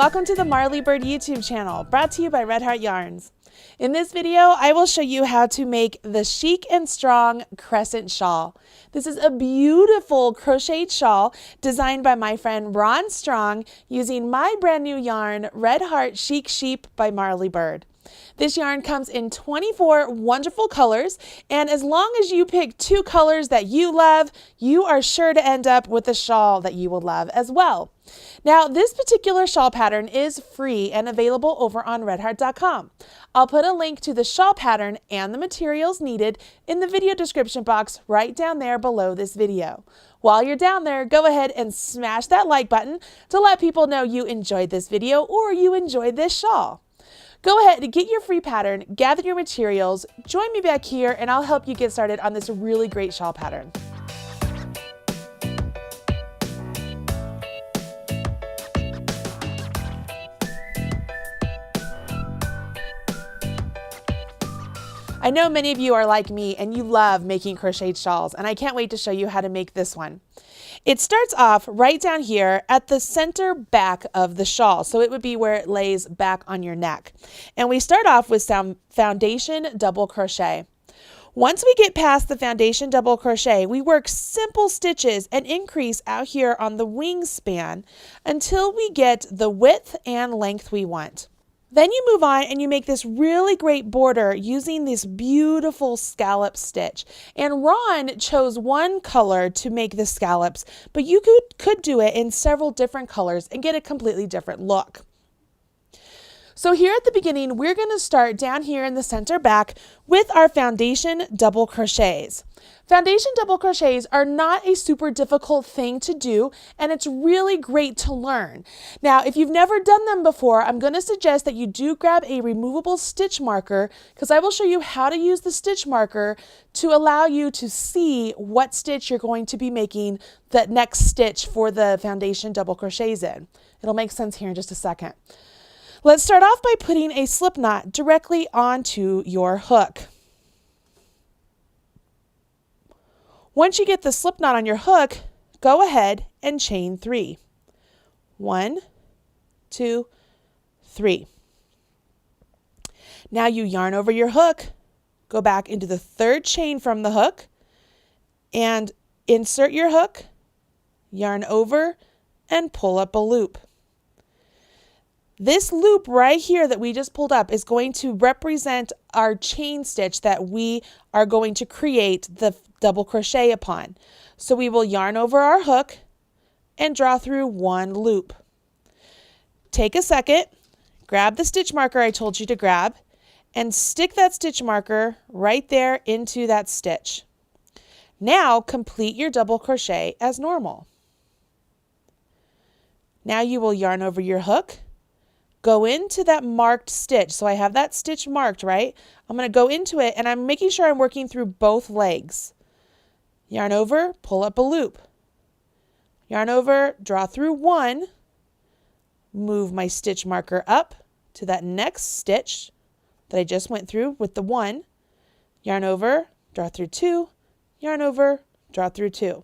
welcome to the Marley Bird YouTube channel, brought to you by Red Heart Yarns. In this video, I will show you how to make the chic and strong Crescent shawl. This is a beautiful crocheted shawl designed by my friend Ron Strong using my brand new yarn, Red Heart Chic Sheep by Marley Bird. This yarn comes in 24 wonderful colors, and as long as you pick 2 colors that you love, you are sure to end up with a shawl that you will love as well. Now, this particular shawl pattern is free and available over on redheart.com. I'll put a link to the shawl pattern and the materials needed in the video description box right down there below this video. While you're down there, go ahead and smash that like button to let people know you enjoyed this video or you enjoyed this shawl. Go ahead and get your free pattern, gather your materials, join me back here, and I'll help you get started on this really great shawl pattern. I know many of you are like me and you love making crocheted shawls, and I can't wait to show you how to make this one. It starts off right down here at the center back of the shawl, so it would be where it lays back on your neck. And we start off with some foundation double crochet. Once we get past the foundation double crochet, we work simple stitches and increase out here on the wingspan until we get the width and length we want. Then you move on and you make this really great border using this beautiful scallop stitch. And Ron chose one color to make the scallops, but you could do it in several different colors and get a completely different look. So here at the beginning, we're going to start down here in the center back with our foundation double crochets. Foundation double crochets are not a super difficult thing to do, and it's really great to learn. Now, if you've never done them before, I'm going to suggest that you do grab a removable stitch marker, because I will show you how to use the stitch marker to allow you to see what stitch you're going to be making that next stitch for the foundation double crochets in. It'll make sense here in just a second. Let's start off by putting a slip knot directly onto your hook. Once you get the slip knot on your hook, go ahead and chain 3. 1, 2, 3. Now you yarn over your hook, go back into the 3rd chain from the hook, and insert your hook, yarn over, and pull up a loop. This loop right here that we just pulled up is going to represent our chain stitch that we are going to create the double crochet upon. So we will yarn over our hook and draw through 1 loop. Take a second, grab the stitch marker I told you to grab, and stick that stitch marker right there into that stitch. Now complete your double crochet as normal. Now you will yarn over your hook, go into that marked stitch. So I have that stitch marked, right? I'm going to go into it and I'm making sure I'm working through both legs. Yarn over, pull up a loop. Yarn over, draw through 1, move my stitch marker up to that next stitch that I just went through with the 1. Yarn over, draw through 2, yarn over, draw through 2.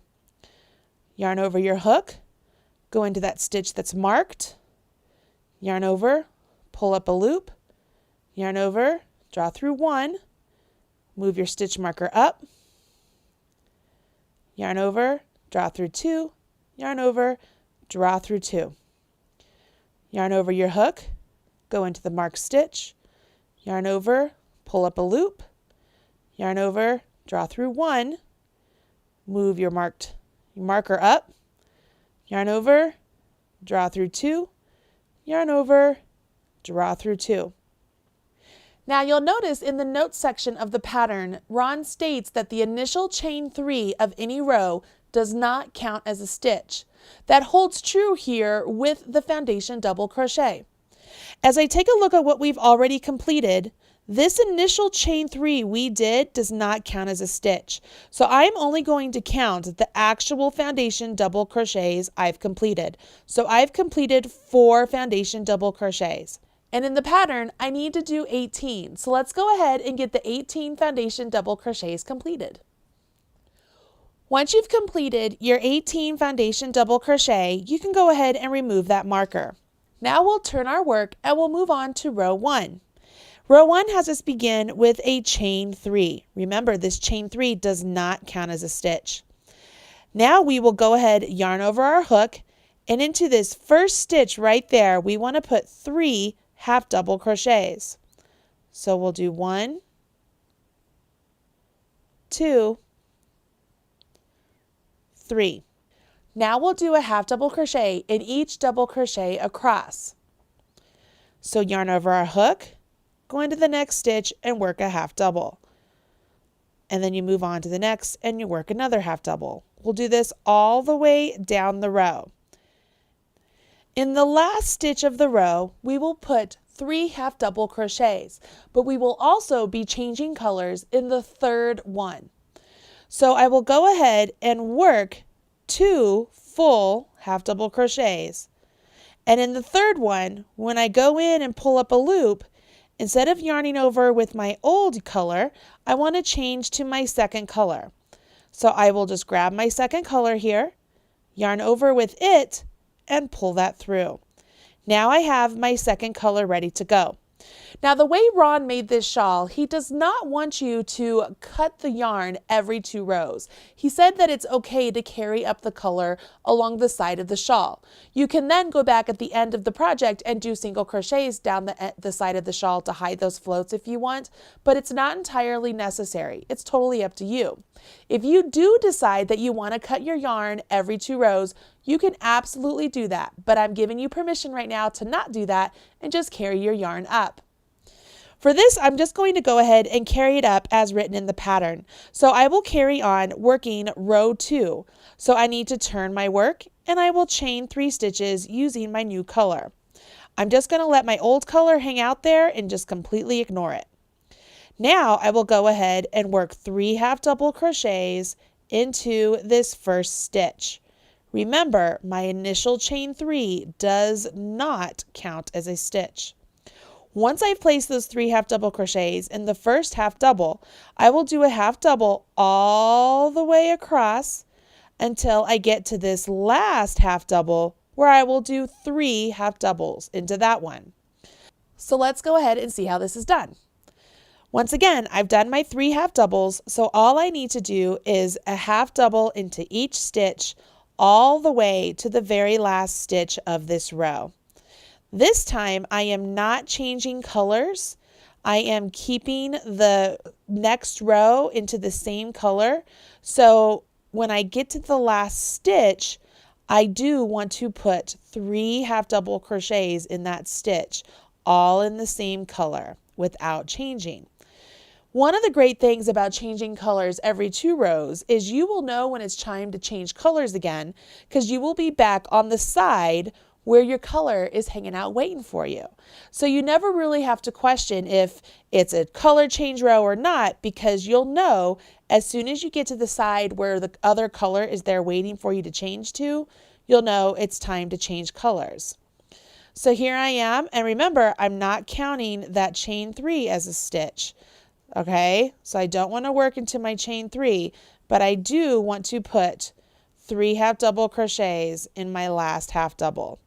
Yarn over your hook, go into that stitch that's marked. Yarn over, pull up a loop, yarn over, draw through 1, move your stitch marker up, yarn over, draw through 2, yarn over, draw through 2. Yarn over your hook, go into the marked stitch, yarn over, pull up a loop, yarn over, draw through 1, move your marker up, yarn over, draw through 2, yarn over, draw through 2. Now you'll notice in the notes section of the pattern, Ron states that the initial chain 3 of any row does not count as a stitch. That holds true here with the foundation double crochet. As I take a look at what we've already completed, this initial chain 3 we did does not count as a stitch. So I'm only going to count the actual foundation double crochets I've completed. So I've completed 4 foundation double crochets. And in the pattern, I need to do 18. So let's go ahead and get the 18 foundation double crochets completed. Once you've completed your 18 foundation double crochet, you can go ahead and remove that marker. Now we'll turn our work and we'll move on to row 1. Row 1 has us begin with a chain 3. Remember, this chain 3 does not count as a stitch. Now we will go ahead, yarn over our hook, and into this first stitch right there, we want to put 3 half double crochets. So we'll do 1, 2, 3. Now we'll do a half double crochet in each double crochet across. So yarn over our hook, go into the next stitch and work a half double. And then you move on to the next and you work another half double. We'll do this all the way down the row. In the last stitch of the row, we will put 3 half double crochets, but we will also be changing colors in the third one. So I will go ahead and work 2 full half double crochets. And in the third one, when I go in and pull up a loop, instead of yarning over with my old color, I want to change to my second color. So I will just grab my second color here, yarn over with it, and pull that through. Now I have my second color ready to go. Now the way Ron made this shawl, he does not want you to cut the yarn every 2 rows. He said that it's okay to carry up the color along the side of the shawl. You can then go back at the end of the project and do single crochets down the side of the shawl to hide those floats if you want, but it's not entirely necessary. It's totally up to you. If you do decide that you want to cut your yarn every 2 rows, you can absolutely do that, but I'm giving you permission right now to not do that and just carry your yarn up. For this, I'm just going to go ahead and carry it up as written in the pattern. So I will carry on working row 2. So I need to turn my work and I will chain 3 stitches using my new color. I'm just going to let my old color hang out there and just completely ignore it. Now I will go ahead and work 3 half double crochets into this first stitch. Remember, my initial chain 3 does not count as a stitch. Once I've placed those 3 half double crochets in the first half double, I will do a half double all the way across until I get to this last half double where I will do 3 half doubles into that one. So let's go ahead and see how this is done. Once again, I've done my 3 half doubles, so all I need to do is a half double into each stitch all the way to the very last stitch of this row. This time I am not changing colors. I am keeping the next row into the same color. So when I get to the last stitch, I do want to put 3 half double crochets in that stitch, all in the same color without changing. One of the great things about changing colors every 2 rows is you will know when it's time to change colors again because you will be back on the side where your color is hanging out waiting for you. So you never really have to question if it's a color change row or not because you'll know as soon as you get to the side where the other color is there waiting for you to change to, you'll know it's time to change colors. So here I am, and remember, I'm not counting that chain 3 as a stitch. Okay, so I don't want to work into my chain 3, but I do want to put 3 half double crochets in my last half double.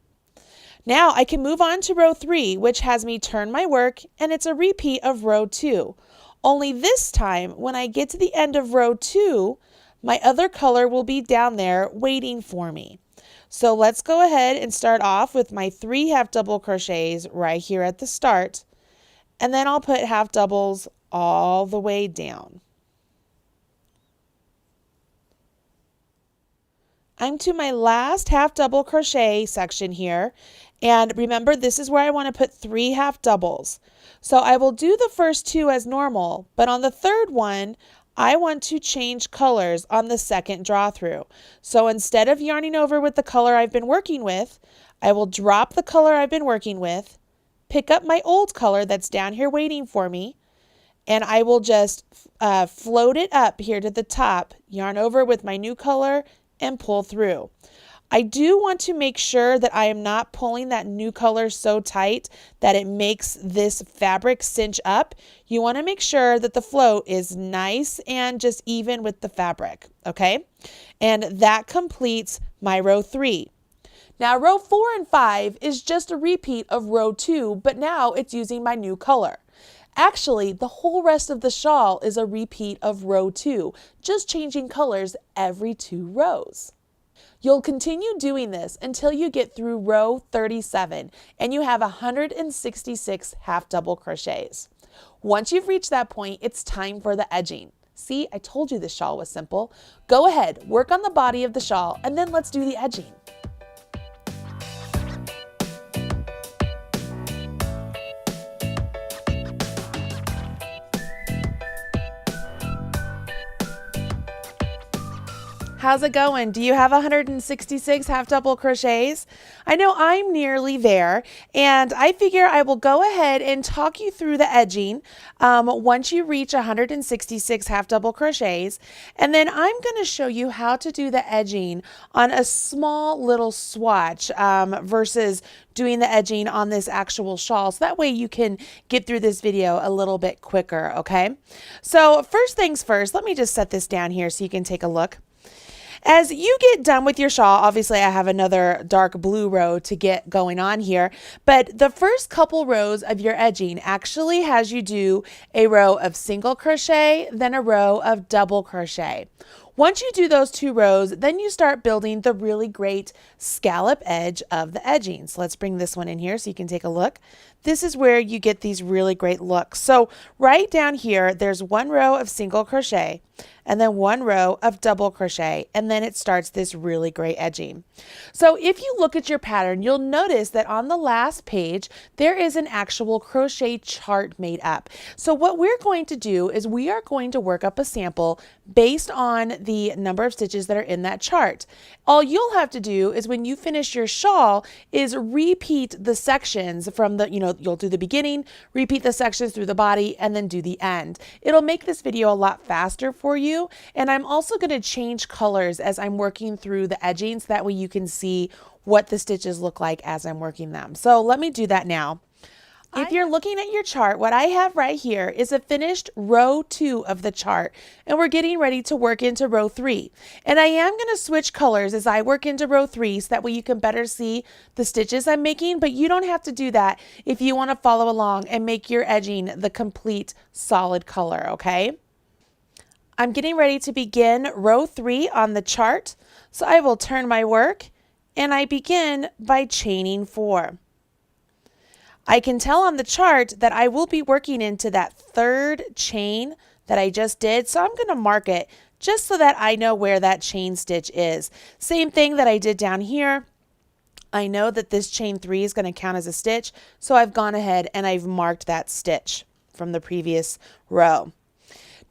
Now I can move on to row 3, which has me turn my work, and it's a repeat of row 2. Only this time, when I get to the end of row 2, my other color will be down there waiting for me. So let's go ahead and start off with my 3 half double crochets right here at the start, and then I'll put half doubles all the way down. I'm to my last half double crochet section here, and remember this is where I want to put 3 half doubles. So I will do the first 2 as normal, but on the third one I want to change colors on the second draw through. So instead of yarning over with the color I've been working with, I will drop the color I've been working with, pick up my old color that's down here waiting for me, and I will just float it up here to the top, yarn over with my new color, and pull through. I do want to make sure that I am not pulling that new color so tight that it makes this fabric cinch up. You want to make sure that the float is nice and just even with the fabric, okay? And that completes my row 3. Now row 4 and 5 is just a repeat of row 2, but now it's using my new color. Actually, the whole rest of the shawl is a repeat of row 2, just changing colors every 2 rows. You'll continue doing this until you get through row 37 and you have 166 half double crochets. Once you've reached that point, it's time for the edging. See, I told you this shawl was simple. Go ahead, work on the body of the shawl, and then let's do the edging. How's it going? Do you have 166 half double crochets? I know I'm nearly there, and I figure I will go ahead and talk you through the edging once you reach 166 half double crochets, and then I'm going to show you how to do the edging on a small little swatch versus doing the edging on this actual shawl, so that way you can get through this video a little bit quicker, okay? So first things first, let me just set this down here so you can take a look. As you get done with your shawl, obviously I have another dark blue row to get going on here, but the first couple rows of your edging actually has you do a row of single crochet, then a row of double crochet. Once you do those 2 rows, then you start building the really great scallop edge of the edging. So let's bring this one in here so you can take a look. This is where you get these really great looks. So right down here, there's 1 row of single crochet and then 1 row of double crochet, and then it starts this really great edging. So if you look at your pattern, you'll notice that on the last page, there is an actual crochet chart made up. So what we're going to do is we are going to work up a sample based on the number of stitches that are in that chart. All you'll have to do is when you finish your shawl is repeat the sections from the, you'll do the beginning, repeat the sections through the body, and then do the end. It'll make this video a lot faster for you, and I'm also going to change colors as I'm working through the edging so that way you can see what the stitches look like as I'm working them. So let me do that now. If you're looking at your chart, what I have right here is a finished row 2 of the chart, and we're getting ready to work into row 3. And I am going to switch colors as I work into row 3 so that way you can better see the stitches I'm making, but you don't have to do that if you want to follow along and make your edging the complete solid color, okay? I'm getting ready to begin row 3 on the chart, so I will turn my work, and I begin by chaining 4. I can tell on the chart that I will be working into that 3rd chain that I just did, so I'm going to mark it just so that I know where that chain stitch is. Same thing that I did down here. I know that this chain 3 is going to count as a stitch, so I've gone ahead and I've marked that stitch from the previous row.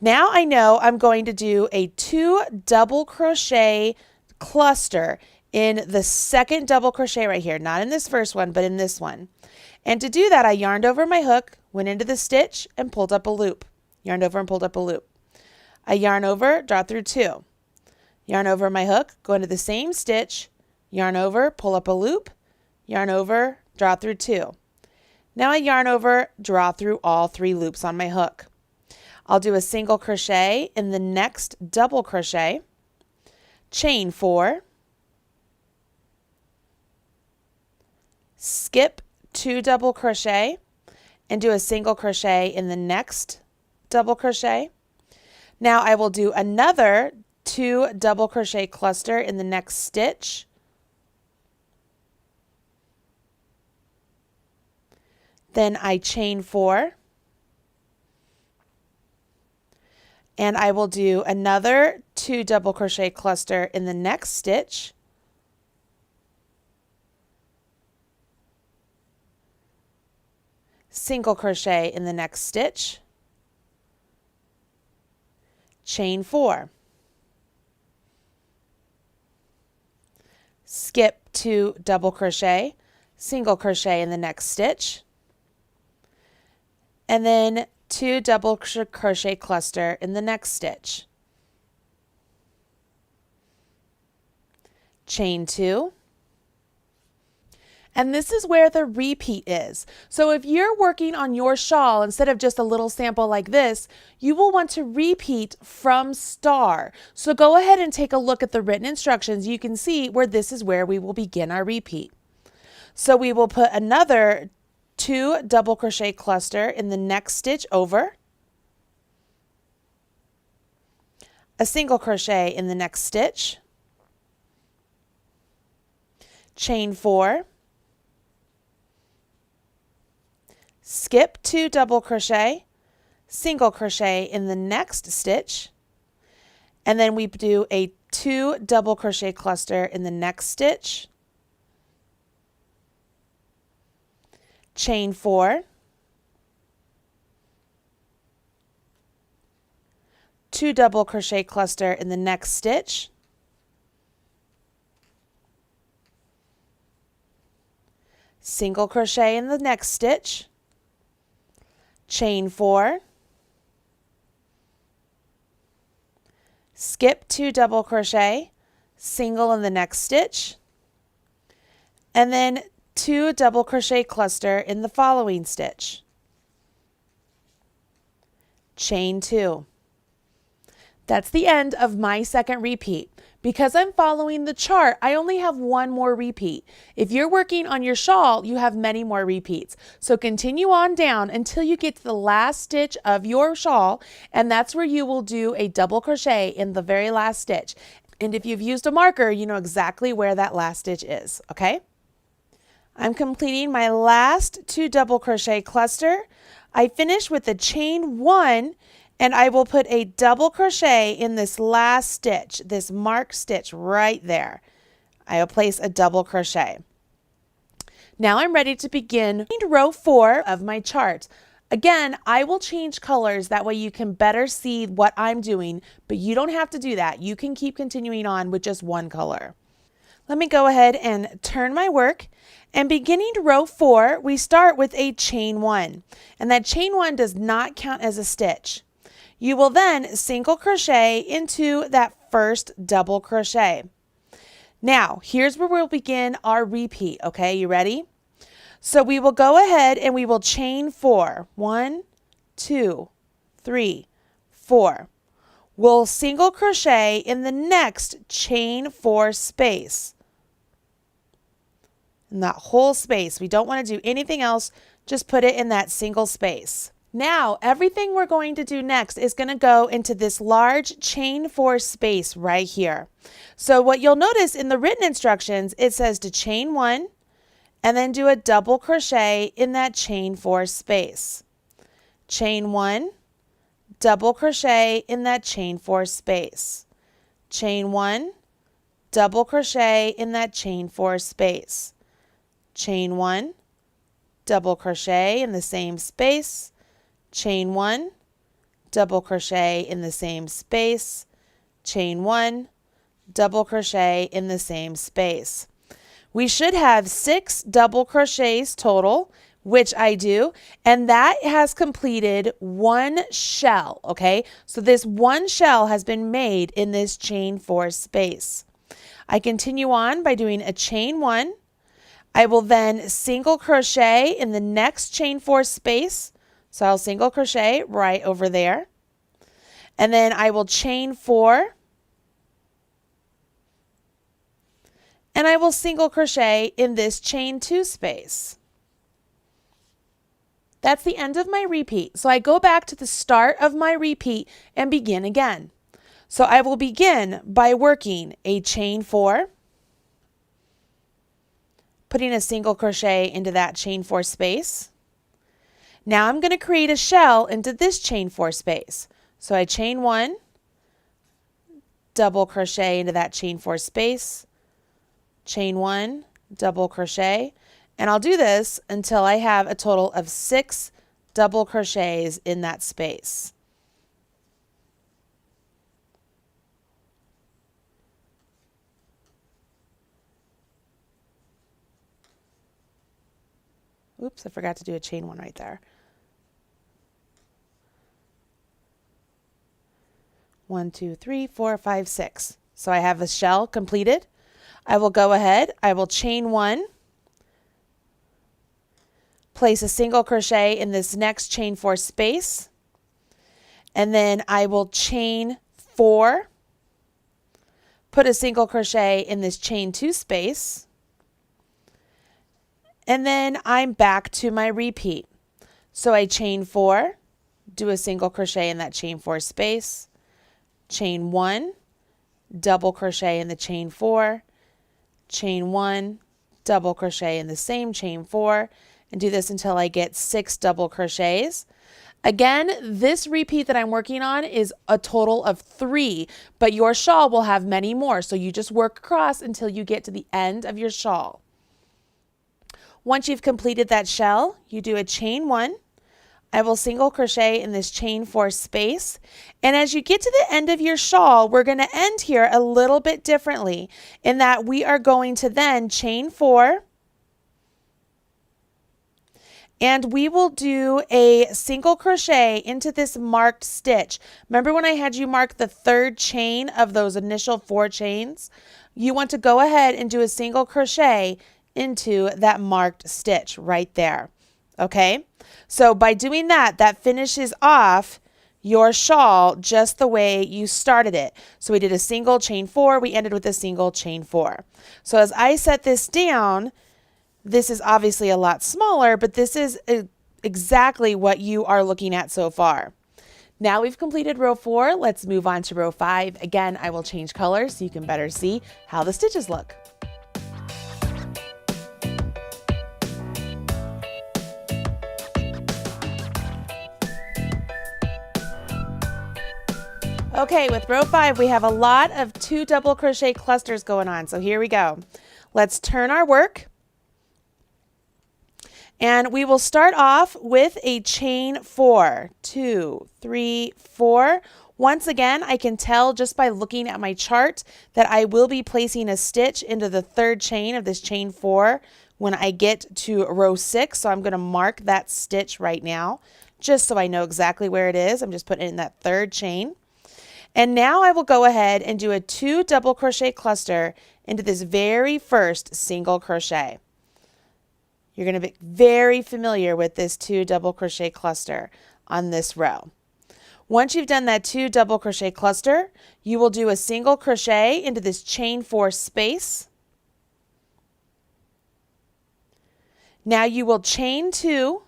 Now I know I'm going to do a 2 double crochet cluster in the 2nd double crochet right here, not in this first one, but in this one. And to do that, I yarned over my hook, went into the stitch, and pulled up a loop. Yarned over and pulled up a loop. I yarn over, draw through 2. Yarn over my hook, go into the same stitch, yarn over, pull up a loop, yarn over, draw through 2. Now I yarn over, draw through all 3 loops on my hook. I'll do a single crochet in the next double crochet, chain 4, skip 2 double crochet, and do a single crochet in the next double crochet. Now I will do another 2 double crochet cluster in the next stitch, then I chain 4, and I will do another 2 double crochet cluster in the next stitch, single crochet in the next stitch, chain 4, skip 2 double crochet, single crochet in the next stitch, and then 2 double crochet cluster in the next stitch, chain 2, And this is where the repeat is. So if you're working on your shawl, instead of just a little sample like this, you will want to repeat from star. So go ahead and take a look at the written instructions. You can see where this is where we will begin our repeat. So we will put another 2 double crochet cluster in the next stitch over, a single crochet in the next stitch, chain 4, skip 2 double crochet, single crochet in the next stitch, and then we do a 2 double crochet cluster in the next stitch, chain 4, 2 double crochet cluster in the next stitch, single crochet in the next stitch, chain 4, skip 2 double crochet, single in the next stitch, and then 2 double crochet cluster in the following stitch, chain 2. That's the end of my second repeat. Because I'm following the chart, I only have one more repeat. If you're working on your shawl, you have many more repeats. So continue on down until you get to the last stitch of your shawl, and that's where you will do a double crochet in the very last stitch. And if you've used a marker, you know exactly where that last stitch is, okay? I'm completing my last 2 double crochet cluster. I finish with a chain 1, and I will put a double crochet in this last stitch, this marked stitch right there. I will place a double crochet. Now I'm ready to begin row 4 of my chart. Again, I will change colors, that way you can better see what I'm doing, but you don't have to do that. You can keep continuing on with just one color. Let me go ahead and turn my work, and beginning row 4, we start with a chain 1, and that chain 1 does not count as a stitch. You will then single crochet into that first double crochet. Now, here's where we'll begin our repeat, okay? You ready? So we will go ahead and we will chain 4. 1, 2, 3, 4. We'll single crochet in the next chain 4 space. In that whole space. We don't want to do anything else, just put it in that single space. Now, everything we're going to do next is going to go into this large chain 4 space right here. So what you'll notice in the written instructions, it says to chain 1 and then do a double crochet in that chain 4 space. Chain 1, double crochet in that chain 4 space. Chain 1, double crochet in that chain 4 space. Chain 1, double crochet in the same space. Chain 1, double crochet in the same space, chain 1, double crochet in the same space. We should have 6 double crochets total, which I do, and that has completed 1 shell, okay? So this 1 shell has been made in this chain 4 space. I continue on by doing a chain 1. I will then single crochet in the next chain 4 space. So I'll single crochet right over there, and then I will chain 4, and I will single crochet in this chain 2 space. That's the end of my repeat. So I go back to the start of my repeat and begin again. So I will begin by working a chain 4, putting a single crochet into that chain 4 space. Now I'm going to create a shell into this chain 4 space. So I chain 1, double crochet into that chain 4 space, chain 1, double crochet, and I'll do this until I have a total of 6 double crochets in that space. Oops, I forgot to do a chain 1 right there. 1, 2, 3, 4, 5, 6. So I have a shell completed. I will go ahead, I will chain 1, place a single crochet in this next chain 4 space, and then I will chain 4, put a single crochet in this chain 2 space, and then I'm back to my repeat. So I chain 4, do a single crochet in that chain 4 space, chain 1, double crochet in the chain 4, chain 1, double crochet in the same chain 4, and do this until I get 6 double crochets. Again, this repeat that I'm working on is a total of 3, but your shawl will have many more, so you just work across until you get to the end of your shawl. Once you've completed that shell, you do a chain 1. I will single crochet in this chain 4 space, and as you get to the end of your shawl, we're going to end here a little bit differently in that we are going to then chain 4, and we will do a single crochet into this marked stitch. Remember when I had you mark the 3rd chain of those initial 4 chains? You want to go ahead and do a single crochet into that marked stitch right there. Okay, so by doing that, that finishes off your shawl just the way you started it. So we did a single chain 4, we ended with a single chain 4. So as I set this down, this is obviously a lot smaller, but this is exactly what you are looking at so far. Now we've completed row 4, let's move on to row 5. Again, I will change colors so you can better see how the stitches look. Okay, with row 5, we have a lot of 2 double crochet clusters going on. So here we go. Let's turn our work. And we will start off with a chain 4. 2, 3, 4. Once again, I can tell just by looking at my chart that I will be placing a stitch into the 3rd chain of this chain 4 when I get to row 6. So I'm going to mark that stitch right now, just so I know exactly where it is. I'm just putting it in that 3rd chain. And now I will go ahead and do a 2 double crochet cluster into this very first single crochet. You're going to be very familiar with this 2 double crochet cluster on this row. Once you've done that 2 double crochet cluster, you will do a single crochet into this chain 4 space. Now you will chain 2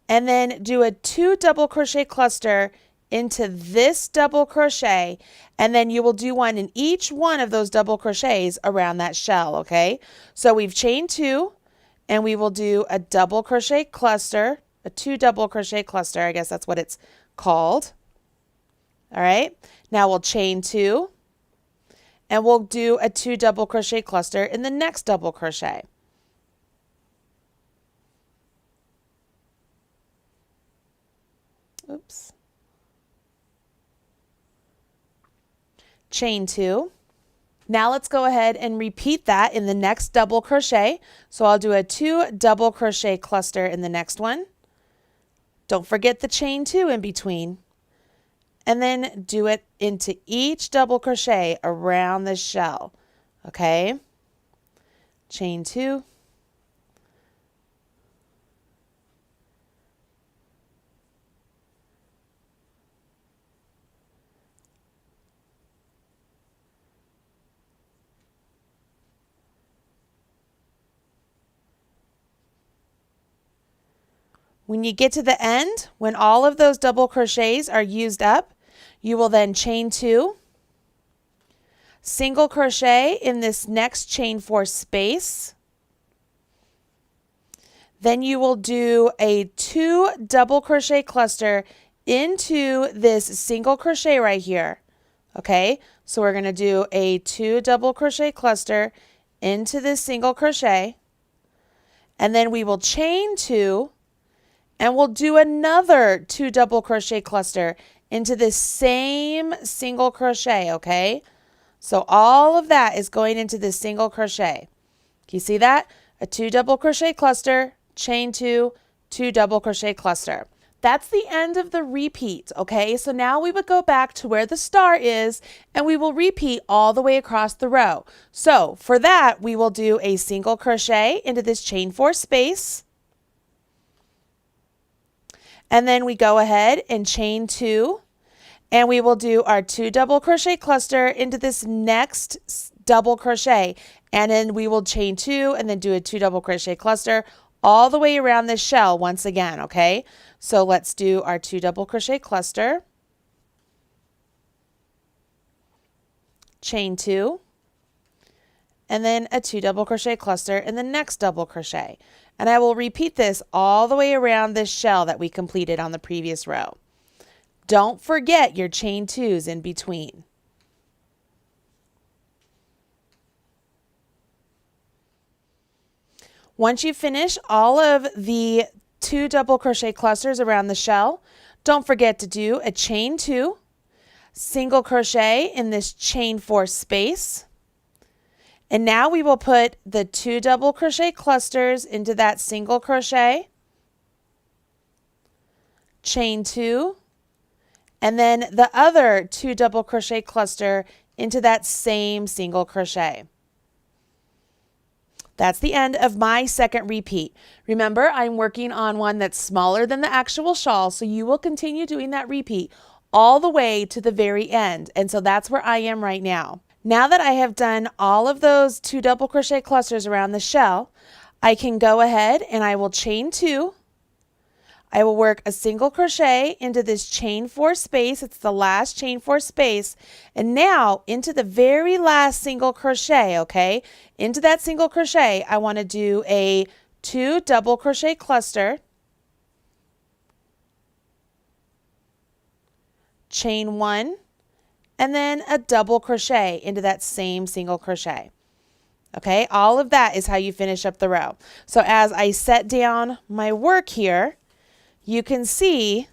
and then do a 2 double crochet cluster into this double crochet, and then you will do one in each one of those double crochets around that shell, okay? So we've chained 2, and we will do a double crochet cluster, a 2 double crochet cluster, I guess that's what it's called. All right, now we'll chain 2, and we'll do a 2 double crochet cluster in the next double crochet. Oops. Chain 2. Now let's go ahead and repeat that in the next double crochet. So I'll do a 2 double crochet cluster in the next one. Don't forget the chain 2 in between. And then do it into each double crochet around the shell. Okay? Chain 2. When you get to the end, when all of those double crochets are used up, you will then chain 2, single crochet in this next chain 4 space. Then you will do a 2 double crochet cluster into this single crochet right here. Okay, so we're going to do a 2 double crochet cluster into this single crochet, and then we will chain 2, and we'll do another 2 double crochet cluster into this same single crochet, okay? So all of that is going into this single crochet. Can you see that? A 2 double crochet cluster, chain 2, 2 double crochet cluster. That's the end of the repeat, okay? So now we would go back to where the star is and we will repeat all the way across the row. So for that, we will do a single crochet into this chain 4 space. And then we go ahead and chain 2, and we will do our 2 double crochet cluster into this next double crochet. And then we will chain 2 and then do a 2 double crochet cluster all the way around this shell once again, okay? So let's do our 2 double crochet cluster, chain 2, and then a 2 double crochet cluster in the next double crochet. And I will repeat this all the way around this shell that we completed on the previous row. Don't forget your chain 2s in between. Once you finish all of the 2 double crochet clusters around the shell, don't forget to do a chain 2, single crochet in this chain 4 space. And now we will put the 2 double crochet clusters into that single crochet, chain 2, and then the other 2 double crochet cluster into that same single crochet. That's the end of my second repeat. Remember, I'm working on one that's smaller than the actual shawl, so you will continue doing that repeat all the way to the very end. And so that's where I am right now. Now that I have done all of those 2 double crochet clusters around the shell, I can go ahead and I will chain 2. I will work a single crochet into this chain 4 space. It's the last chain 4 space. And now into the very last single crochet, okay? Into that single crochet, I want to do a 2 double crochet cluster, chain 1, and then a double crochet into that same single crochet. Okay, all of that is how you finish up the row. So as I set down my work here, you can see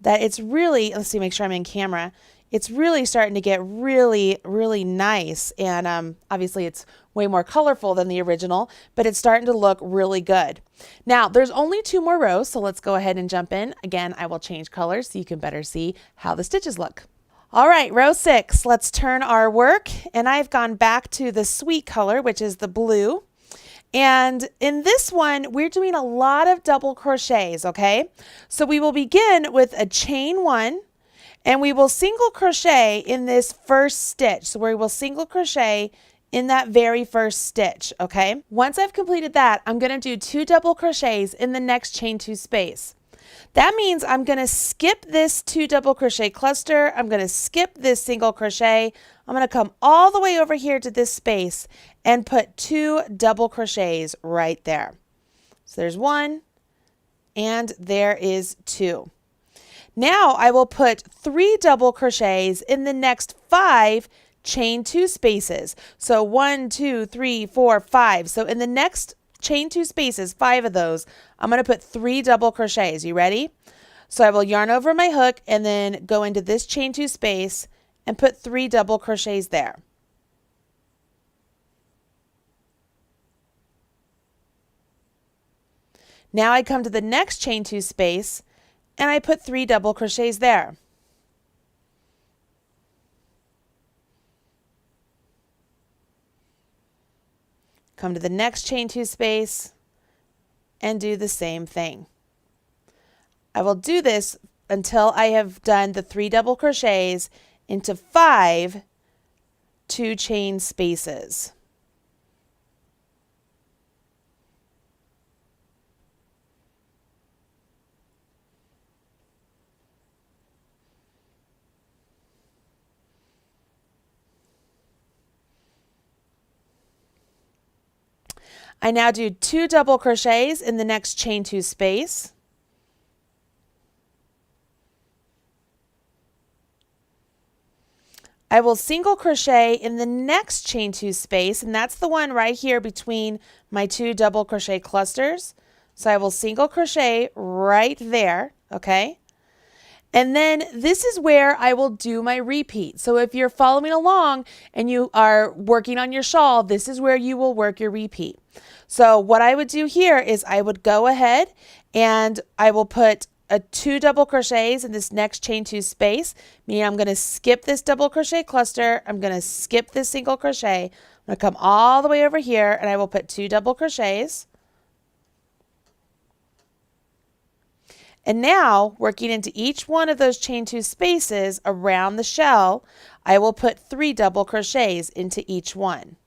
that it's really, let's see, make sure I'm in camera. It's really starting to get really nice. And obviously it's way more colorful than the original, but it's starting to look really good. Now there's only 2 more rows, so let's go ahead and jump in. Again, I will change colors so you can better see how the stitches look. All right, row 6, let's turn our work. And I've gone back to the sweet color, which is the blue. And in this one, we're doing a lot of double crochets, okay? So we will begin with a chain 1, and we will single crochet in this first stitch. So we will single crochet in that very first stitch, okay? Once I've completed that, I'm going to do 2 double crochets in the next chain 2 space. That means I'm going to skip this 2 double crochet cluster. I'm going to skip this single crochet. I'm going to come all the way over here to this space and put 2 double crochets right there. So there's 1 and there is 2. Now I will put 3 double crochets in the next 5 chain 2 spaces. So 1, 2, 3, 4, 5. So in the next chain 2 spaces, 5 of those, I'm going to put 3 double crochets. You ready? So I will yarn over my hook and then go into this chain 2 space and put 3 double crochets there. Now I come to the next chain 2 space and I put 3 double crochets there. Come to the next chain 2 space and do the same thing. I will do this until I have done the 3 double crochets into 5 2 chain spaces. I now do 2 double crochets in the next chain 2 space. I will single crochet in the next chain 2 space, and that's the one right here between my 2 double crochet clusters. So I will single crochet right there, okay? And then this is where I will do my repeat. So if you're following along and you are working on your shawl, this is where you will work your repeat. So what I would do here is I would go ahead and I will put 2 double crochets in this next chain 2 space, meaning I'm going to skip this double crochet cluster. I'm going to skip this single crochet. I'm going to come all the way over here and I will put 2 double crochets. And now, working into each one of those chain 2 spaces around the shell, I will put 3 double crochets into each one.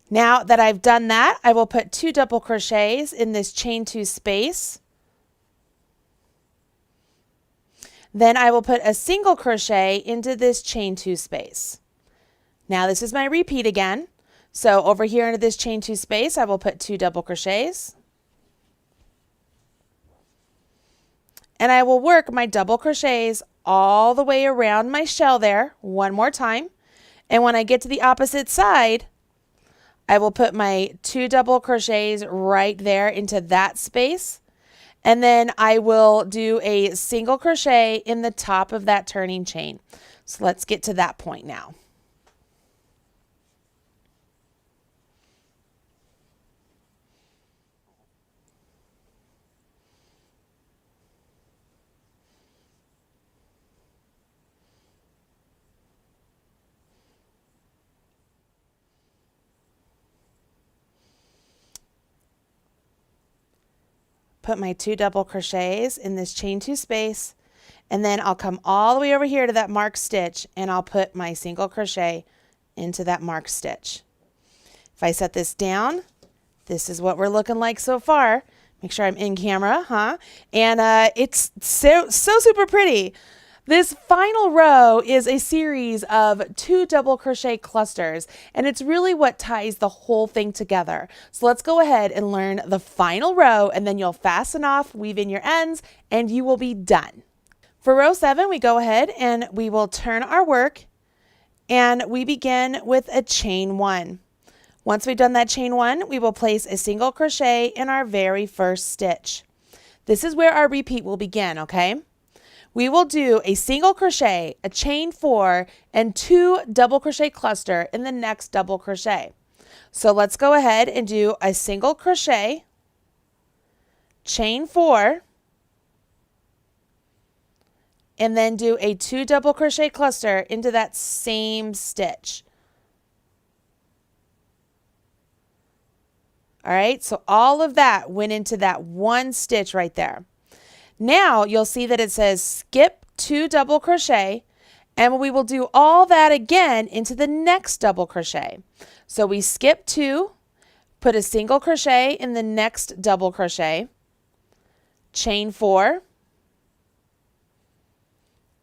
Now that I've done that, I will put 2 double crochets in this chain 2 space. Then I will put a single crochet into this chain 2 space. Now this is my repeat again. So over here into this chain 2 space, I will put 2 double crochets. And I will work my double crochets all the way around my shell there one more time. And when I get to the opposite side, I will put my 2 double crochets right there into that space. And then I will do a single crochet in the top of that turning chain. So let's get to that point now. Put my 2 double crochets in this chain 2 space, and then I'll come all the way over here to that marked stitch and I'll put my single crochet into that marked stitch. If I set this down, this is what we're looking like so far. Make sure I'm in camera, And it's so super pretty. This final row is a series of 2 double crochet clusters, and it's really what ties the whole thing together. So let's go ahead and learn the final row, and then you'll fasten off, weave in your ends, and you will be done. For row 7, we go ahead and we will turn our work, and we begin with a chain 1. Once we've done that chain 1, we will place a single crochet in our very first stitch. This is where our repeat will begin, okay? We will do a single crochet, a chain 4, and 2 double crochet cluster in the next double crochet. So let's go ahead and do a single crochet, chain 4, and then do a 2 double crochet cluster into that same stitch. All right, so all of that went into that one stitch right there. Now you'll see that it says skip 2 double crochet, and we will do all that again into the next double crochet. So we skip 2, put a single crochet in the next double crochet, chain 4,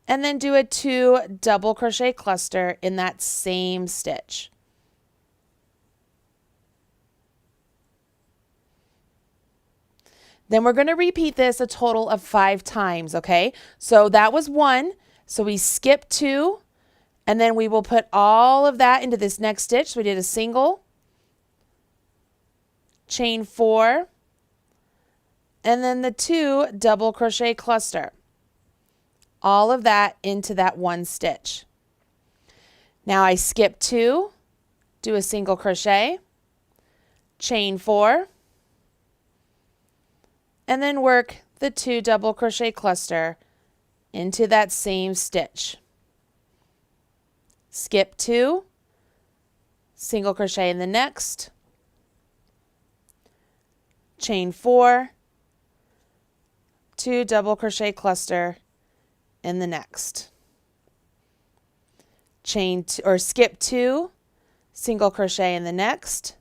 and then do a 2 double crochet cluster in that same stitch. Then we're going to repeat this a total of 5 times, okay? So that was 1. So we skip 2, and then we will put all of that into this next stitch. So we did a single, chain 4, and then the 2 double crochet cluster. All of that into that one stitch. Now I skip 2, do a single crochet, chain 4, and then work the 2 double crochet cluster into that same stitch. Skip 2, single crochet in the next, chain 4, 2 double crochet cluster in the next. Skip 2, single crochet in the next,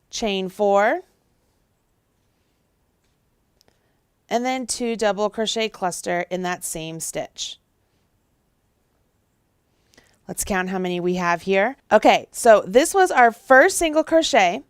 chain 4, and then 2 double crochet cluster in that same stitch. Let's count how many we have here. Okay, so this was our first single crochet.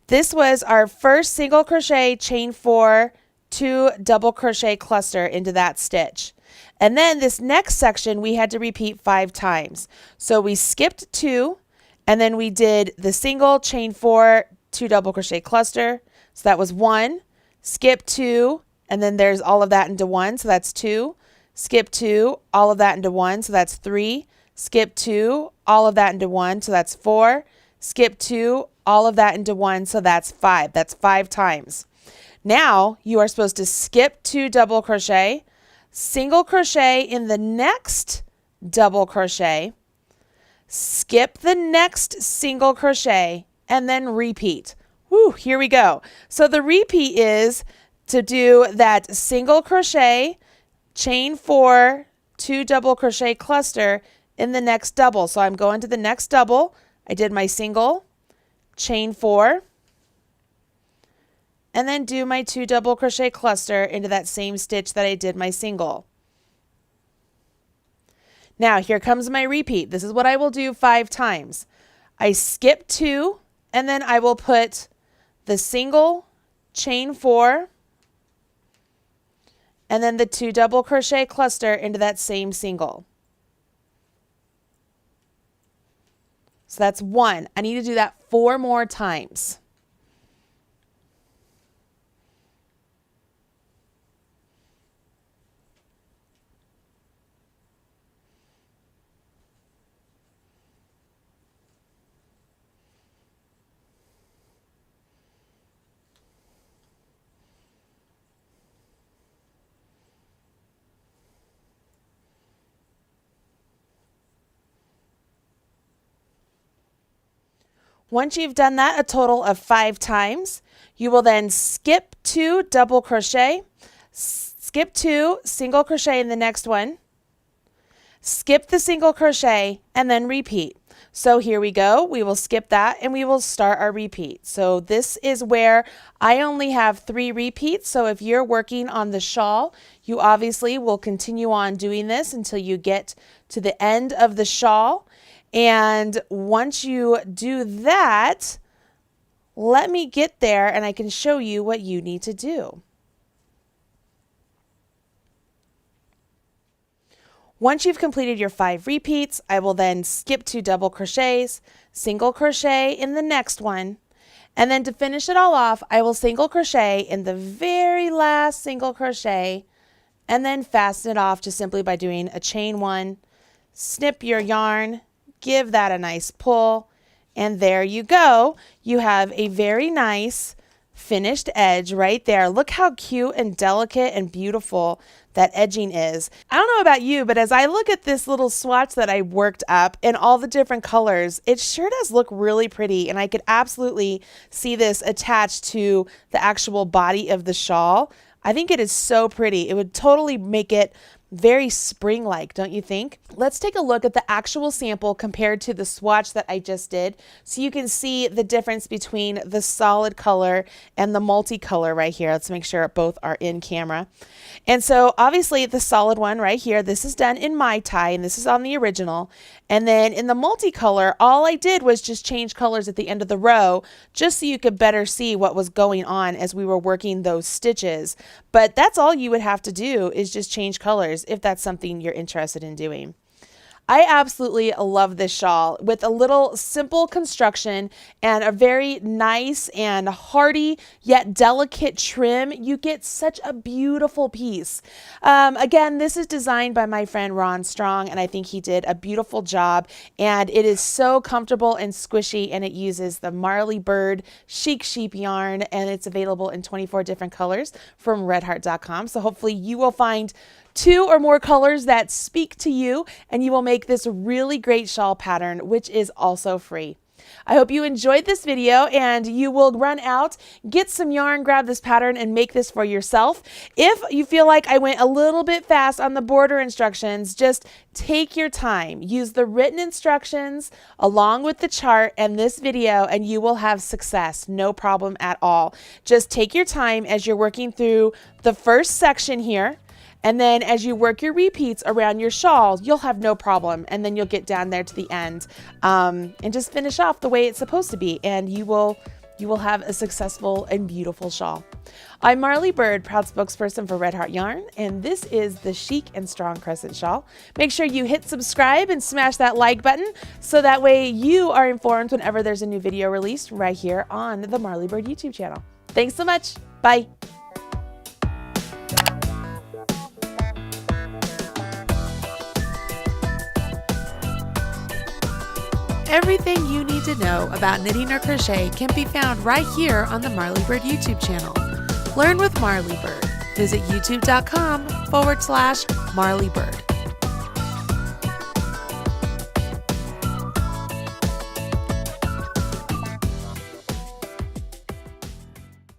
This was our first single crochet, chain 4, 2 double crochet cluster into that stitch. And then this next section we had to repeat 5 times. So we skipped 2, and then we did the single, chain 4, 2 double crochet cluster. So that was 1, skip 2, and then there's all of that into 1, so that's 2. Skip 2, all of that into 1, so that's 3. Skip 2, all of that into 1, so that's 4. skip 2, all of that into 1, so that's 5. That's 5 times. Now you are supposed to skip 2 double crochet, single crochet in the next double crochet, skip the next single crochet, and then repeat. Woo, here we go. So the repeat is to do that single crochet, chain 4, 2 double crochet cluster in the next double. So I'm going to the next double. I did my single, chain 4, and then do my 2 double crochet cluster into that same stitch that I did my single. Now here comes my repeat. This is what I will do 5 times. I skip 2, and then I will put the single, chain 4, and then the 2 double crochet cluster into that same single. So that's 1. I need to do that 4 more times. Once you've done that a total of 5 times, you will then skip 2 double crochet, skip 2 single crochet in the next one, skip the single crochet, and then repeat. So here we go. We will skip that and we will start our repeat. So this is where I only have 3 repeats. So if you're working on the shawl, you obviously will continue on doing this until you get to the end of the shawl. And once you do that, let me get there and I can show you what you need to do. Once you've completed your 5 repeats, I will then skip 2 double crochets, single crochet in the next one, and then to finish it all off, I will single crochet in the very last single crochet and then fasten it off just simply by doing a chain 1, snip your yarn, give that a nice pull, and there you go. You have a very nice finished edge right there. Look how cute and delicate and beautiful that edging is. I don't know about you, but as I look at this little swatch that I worked up in all the different colors, it sure does look really pretty, and I could absolutely see this attached to the actual body of the shawl. I think it is so pretty. It would totally make it very spring-like, don't you think? Let's take a look at the actual sample compared to the swatch that I just did so you can see the difference between the solid color and the multicolor right here. Let's make sure both are in camera. And so obviously the solid one right here, this is done in my tie and this is on the original. And then in the multicolor, all I did was just change colors at the end of the row just so you could better see what was going on as we were working those stitches. But that's all you would have to do is just change colors if that's something you're interested in doing. I absolutely love this shawl with a little simple construction and a very nice and hardy yet delicate trim. You get such a beautiful piece. Again, this is designed by my friend Ron Strong, and I think he did a beautiful job, and it is so comfortable and squishy, and it uses the Marley Bird Chic sheep yarn, and it's available in 24 different colors from redheart.com. So hopefully you will find 2 or more colors that speak to you, and you will make this really great shawl pattern, which is also free. I hope you enjoyed this video and you will run out, get some yarn, grab this pattern, and make this for yourself. If you feel like I went a little bit fast on the border instructions, just take your time. Use the written instructions along with the chart and this video, and you will have success. No problem at all. Just take your time as you're working through the first section here. And then as you work your repeats around your shawl, you'll have no problem. And then you'll get down there to the end and just finish off the way it's supposed to be. And you will have a successful and beautiful shawl. I'm Marley Bird, proud spokesperson for Red Heart Yarn, and this is the Chic and Strong Crescent Shawl. Make sure you hit subscribe and smash that like button so that way you are informed whenever there's a new video released right here on the Marley Bird YouTube channel. Thanks so much. Bye. Everything you need to know about knitting or crochet can be found right here on the Marley Bird YouTube channel. Learn with Marley Bird. Visit youtube.com/Marley Bird.